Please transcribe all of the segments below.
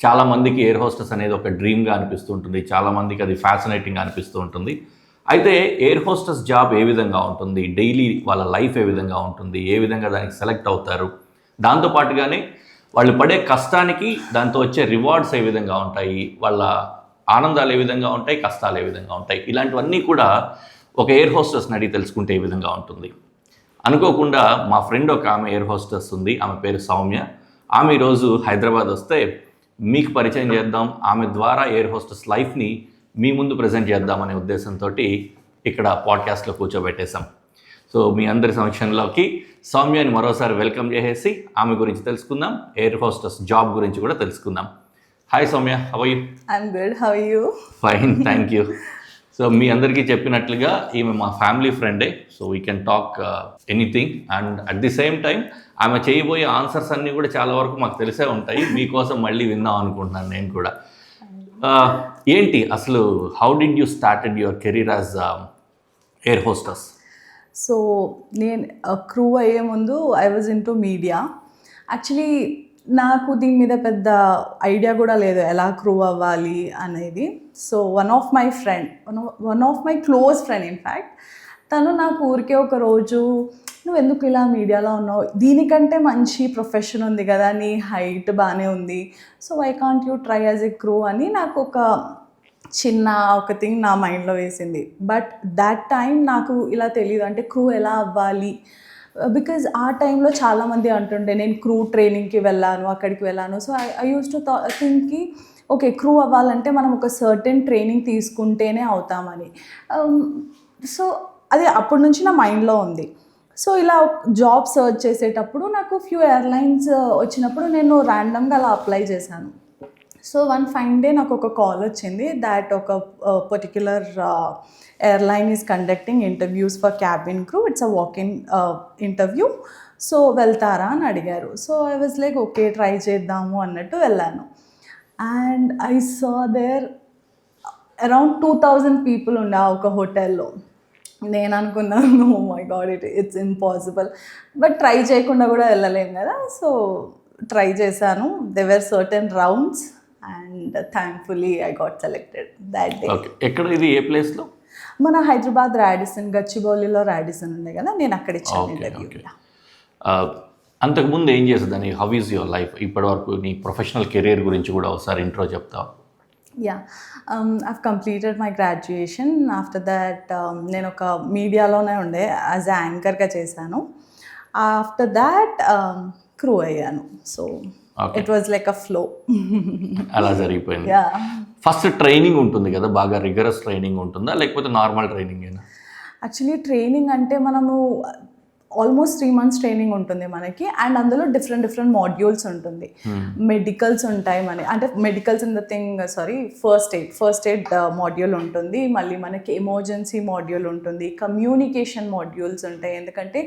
చాలా మందికి air hostess అనేది ఒక డ్రీమ్గా అనిపిస్తూ ఉంటుంది, చాలా మందికి అది ఫ్యాసినేటింగ్గా అనిపిస్తూ ఉంటుంది. అయితే ఎయిర్ హోస్టెస్ జాబ్ ఏ విధంగా ఉంటుంది, డైలీ వాళ్ళ లైఫ్ ఏ విధంగా ఉంటుంది, ఏ విధంగా దానికి సెలెక్ట్ అవుతారు, దాంతోపాటుగానే వాళ్ళు పడే కష్టానికి దాంతో వచ్చే రివార్డ్స్ ఏ విధంగా ఉంటాయి, వాళ్ళ ఆనందాలు ఏ విధంగా ఉంటాయి, కష్టాలు ఏ విధంగా ఉంటాయి, ఇలాంటివన్నీ కూడా ఒక ఎయిర్ హోస్టెస్ని అడిగి తెలుసుకుంటే ఏ విధంగా ఉంటుంది. అనుకోకుండా మా ఫ్రెండ్ ఒక ఆమె ఎయిర్ హోస్టెస్ ఉంది, ఆమె పేరు సౌమ్య. ఆమె ఈరోజు హైదరాబాద్ వస్తే మీకు పరిచయం చేద్దాం, ఆమె ద్వారా ఎయిర్ హోస్టెస్ లైఫ్ని మీ ముందు ప్రజెంట్ చేద్దామనే ఉద్దేశంతో ఇక్కడ పాడ్కాస్ట్లో కూర్చోబెట్టేశాం. సో మీ అందరి సమక్షంలోకి సౌమ్యని మరోసారి వెల్కమ్ చేసేసి ఆమె గురించి తెలుసుకుందాం, ఎయిర్ హోస్టెస్ జాబ్ గురించి కూడా తెలుసుకుందాం. Hi Soumya, how are you? I'm good, how are you? Fine, thank you. So మీ అందరికీ చెప్పినట్లుగా ఈమె మా ఫ్యామిలీ ఫ్రెండే, so we can talk anything. And at the same time ఆమె చేయబోయే ఆన్సర్స్ అన్నీ కూడా చాలా వరకు మాకు తెలిసే ఉంటాయి, మీకోసం మళ్ళీ విందాం అనుకుంటున్నాను నేను కూడా. ఏంటి అసలు, how did you started your career as air hostess? So నేను క్రూ అయ్యే ముందు I was in to media. Actually నాకు దీని మీద పెద్ద ఐడియా కూడా లేదు ఎలా క్రూ అవ్వాలి అనేది. So one of my close friend in fact, తను నాకు ఊరికే ఒక రోజు, నువ్వు ఎందుకు ఇలా మీడియాలో ఉన్నావు, దీనికంటే మంచి ప్రొఫెషన్ ఉంది కదా, నీ హైట్ బాగానే ఉంది, so why can't you try as a crew అని నాకు ఒక థింగ్ నా మైండ్లో వేసింది. బట్ దాట్ టైం నాకు ఇలా తెలియదు, అంటే క్రూ ఎలా అవ్వాలి. బికాజ్ ఆ టైంలో చాలామంది అంటుండే నేను క్రూ ట్రైనింగ్కి వెళ్ళాను, అక్కడికి వెళ్ళాను. సో ఐ యూస్ టు థింక్కి ఓకే, క్రూ అవ్వాలంటే మనం ఒక సర్టెన్ ట్రైనింగ్ తీసుకుంటేనే అవుతామని. సో అది అప్పటి నుంచి నా మైండ్లో ఉంది. సో ఇలా జాబ్ సర్చ్ చేసేటప్పుడు నాకు ఫ్యూ ఎయిర్లైన్స్ వచ్చినప్పుడు నేను ర్యాండమ్గా అలా అప్లై చేశాను. సో వన్ ఫైన్ డే నాకు ఒక కాల్ వచ్చింది దాట్ ఒక particular airline is conducting interviews for cabin crew, it's a walk in interview, so వెళ్తారా అని అడిగారు. So I was like okay, try చేద్దాము అన్నట్టు వెళ్ళాను. And I saw there around 2000 people ఉండే ఒక హోటల్లో. నేను అనుకున్నాను oh my god, it's impossible, but try చేయకుండా కూడా వెళ్ళలేము కదా. సో ట్రై చేశాను. They were certain rounds and thankfully I got selected that day. ఎక్కడ ఇది, ఏ ప్లేస్లో? మన హైదరాబాద్ రాడిసన్, గచ్చిబౌలిలో రాడిసన్ ఉంది కదా, నేను అక్కడ ఇచ్చాను ఇంటర్వ్యూ. అంతకుముందు ఏం చేసేదాన్ని, హౌ ఈజ్ యువర్ లైఫ్ ఇప్పటివరకు, నీ ప్రొఫెషనల్ కెరీర్ గురించి కూడా ఒకసారి ఇంట్రో చెప్తావా? Yeah, I've completed my graduation. After that నేను ఒక మీడియాలోనే ఉండే యాజ్ ఎ యాంకర్గా చేశాను. ఆఫ్టర్ దాట్ క్రూ అయ్యాను. So it was like a flow. అలా జరిగిపోయింది. ఫస్ట్ ట్రైనింగ్ ఉంటుంది కదా, బాగా రిగరస్ ట్రైనింగ్ ఉంటుందా లేకపోతే నార్మల్ ట్రైనింగ్ అయినా? యాక్చువల్లీ ట్రైనింగ్ అంటే మనము ఆల్మోస్ట్ 3 months ట్రైనింగ్ ఉంటుంది మనకి. అండ్ అందులో డిఫరెంట్ మాడ్యూల్స్ ఉంటుంది. మెడికల్స్ ఉంటాయి, అంటే medicals in the thing first aid module ఉంటుంది. మళ్ళీ మనకి ఎమర్జెన్సీ మాడ్యూల్ ఉంటుంది, కమ్యూనికేషన్ మాడ్యూల్స్ ఉంటాయి, ఎందుకంటే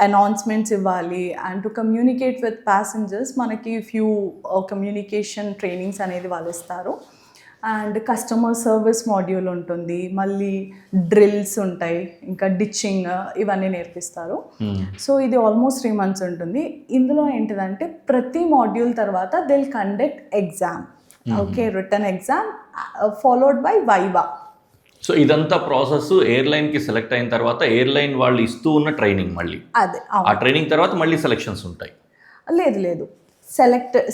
అనౌన్స్మెంట్స్ ఇవ్వాలి. And to communicate with passengers మనకి ఫ్యూ కమ్యూనికేషన్ ట్రైనింగ్స్ అనేది వాళ్ళు ఇస్తారు. అండ్ కస్టమర్ సర్వీస్ మాడ్యూల్ ఉంటుంది, మళ్ళీ డ్రిల్స్ ఉంటాయి, ఇంకా డిచ్చింగ్, ఇవన్నీ నేర్పిస్తారు. సో ఇది ఆల్మోస్ట్ 3 months ఉంటుంది. ఇందులో ఏంటిదంటే ప్రతి మాడ్యూల్ తర్వాత they will conduct exam, okay, written exam followed by viva. So ఇదంతా ప్రాసెస్ ఎయిర్లైన్కి సెలెక్ట్ అయిన తర్వాత ఎయిర్లైన్ వాళ్ళు ఇస్తూ ఉన్న ట్రైనింగ్, మళ్ళీ అదే ఆ ట్రైనింగ్ తర్వాత మళ్ళీ సెలెక్షన్స్ ఉంటాయి? లేదు,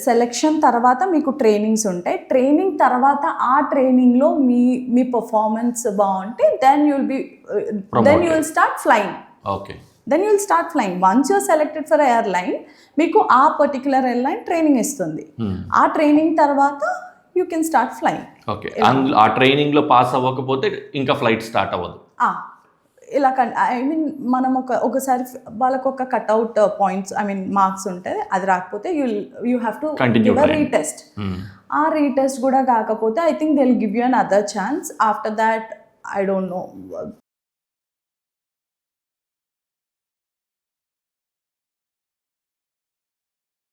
సెలెక్షన్ తర్వాత మీకు ట్రైనింగ్స్ ఉంటాయి. ట్రైనింగ్ తర్వాత ఆ ట్రైనింగ్లో మీ పర్ఫార్మెన్స్ బాగుంటే then you will start flying. Okay, then you will start flying. Once your selected for airline, మీకు ఆ పర్టిక్యులర్ ఎయిర్లైన్ ట్రైనింగ్ ఇస్తుంది. ఆ ట్రైనింగ్ తర్వాత you can start flying. Okay, ఆ ట్రైనింగ్లో పాస్ అవ్వకపోతే ఇంకా ఫ్లైట్ స్టార్ట్ అవ్వదు. ఇలా మనం ఒకసారి వాళ్ళకు ఒక కట్అవుట్ పాయింట్స్, మార్క్స్ ఉంటాయి, అది రాకపోతే you have to give a retest. ఆ రీటెస్ట్ కూడా కాకపోతే I think they will give you an other chance. After that I don't know,